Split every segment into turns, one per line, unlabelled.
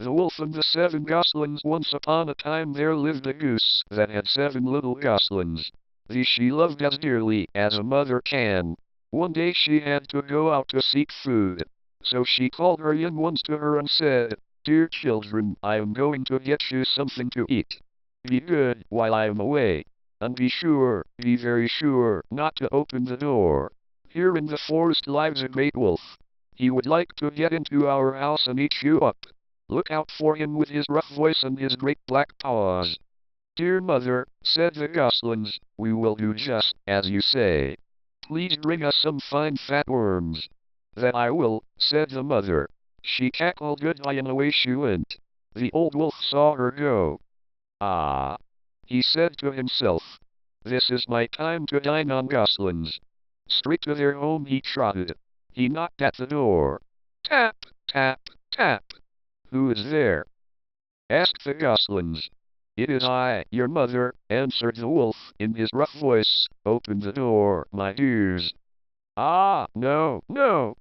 The Wolf and the Seven Goslings. Once upon a time there lived a goose that had 7 little goslings. These she loved as dearly as a mother can. One day she had to go out to seek food. So she called her young ones to her and said, "Dear children, I am going to get you something to eat. Be good while I am away. And be sure, be very sure, not to open the door. Here in the forest lives a great wolf. He would like to get into our house and eat you up. Look out for him with his rough voice and his great black paws." "Dear mother," said the goslings, "we will do just as you say. Please bring us some fine fat worms." "That I will," said the mother. She cackled goodbye and away she went. The old wolf saw her go. "Ah," he said to himself, "this is my time to dine on goslings." Straight to their home he trotted. He knocked at the door. Tap, tap, tap. "Who is there?" asked the goslings. "It is I, your mother," answered the wolf in his rough voice. "Open the door, my dears." "Ah, no, no!"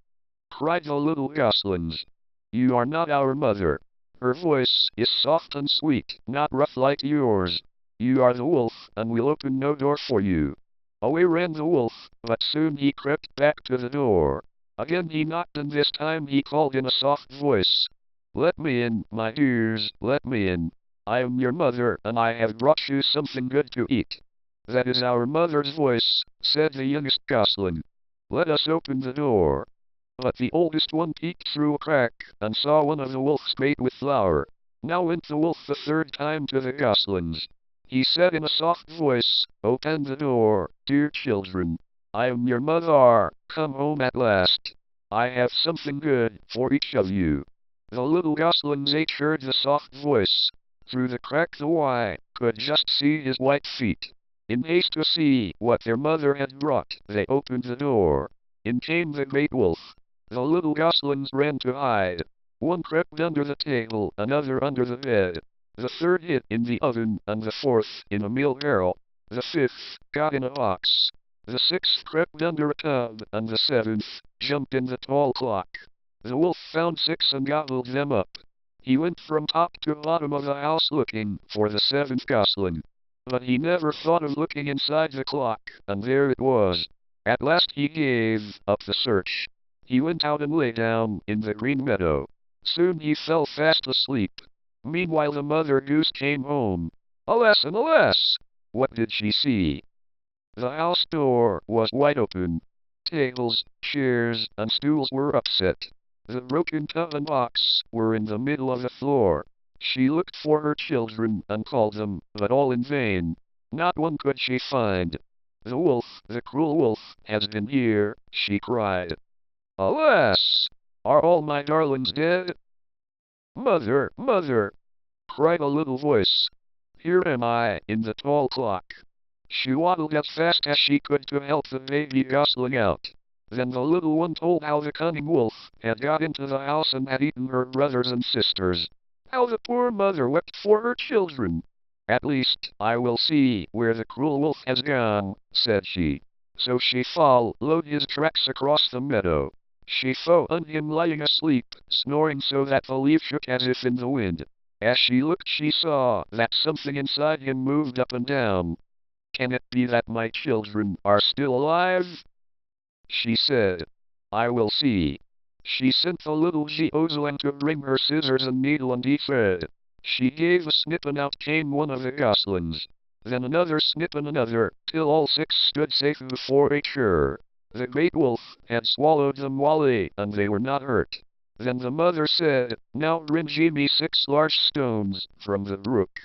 cried the little goslings. "You are not our mother. Her voice is soft and sweet, not rough like yours. You are the wolf, and we'll open no door for you." Away ran the wolf, but soon he crept back to the door. Again he knocked, and this time he called in a soft voice. "Let me in, my dears, let me in. I am your mother, and I have brought you something good to eat." "That is our mother's voice," said the youngest gosling. "Let us open the door." But the oldest one peeked through a crack, and saw one of the wolf's bait with flour. Now went the wolf the third time to the goslings. He said in a soft voice, "Open the door, dear children. I am your mother, come home at last. I have something good for each of you." The little goslings each heard the soft voice. Through the crack the boy could just see his white feet. In haste to see what their mother had brought, they opened the door. In came the great wolf. The little goslings ran to hide. One crept under the table, another under the bed. The third hid in the oven, and the fourth in a meal barrel. The fifth got in a box. The sixth crept under a tub, and the seventh jumped in the tall clock. The wolf found 6 and gobbled them up. He went from top to bottom of the house looking for the 7th gosling. But he never thought of looking inside the clock, and there it was. At last he gave up the search. He went out and lay down in the green meadow. Soon he fell fast asleep. Meanwhile the mother goose came home. Alas and alas! What did she see? The house door was wide open. Tables, chairs, and stools were upset. The broken tub and box were in the middle of the floor. She looked for her children and called them, but all in vain. Not one could she find. "The wolf, the cruel wolf, has been here," she cried. "Alas! Are all my darlings dead?" "Mother, mother!" cried a little voice. "Here am I, in the tall clock." She waddled as fast as she could to help the baby gosling out. Then the little one told how the cunning wolf had got into the house and had eaten her brothers and sisters. How the poor mother wept for her children. "At least, I will see where the cruel wolf has gone," said she. So she followed his tracks across the meadow. She found him lying asleep, snoring so that the leaves shook as if in the wind. As she looked she saw that something inside him moved up and down. "Can it be that my children are still alive?" she said. "I will see." She sent the little Gosling to bring her scissors and needle and thread. She gave a snip and out came one of the goslings. Then another snip and another, till all 6 stood safe before each her. The great wolf had swallowed them wholly, and they were not hurt. Then the mother said, "Now bring me 6 large stones from the brook."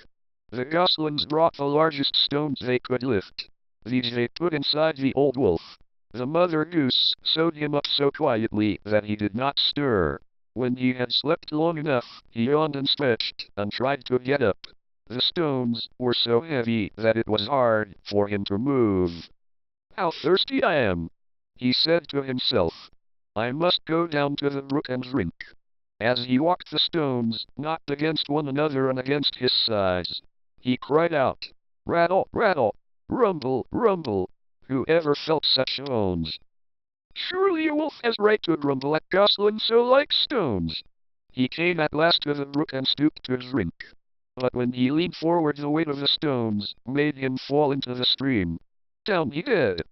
The goslings brought the largest stones they could lift. These they put inside the old wolf. The mother goose sewed him up so quietly that he did not stir. When he had slept long enough, he yawned and stretched, and tried to get up. The stones were so heavy that it was hard for him to move. "How thirsty I am," he said to himself. "I must go down to the brook and drink." As he walked, the stones knocked against one another and against his sides. He cried out, "Rattle, rattle, rumble, rumble." Who ever felt such bones? Surely a wolf has right to grumble at goslings so like stones. He came at last to the brook and stooped to drink. But when he leaned forward, the weight of the stones made him fall into the stream. Down he did,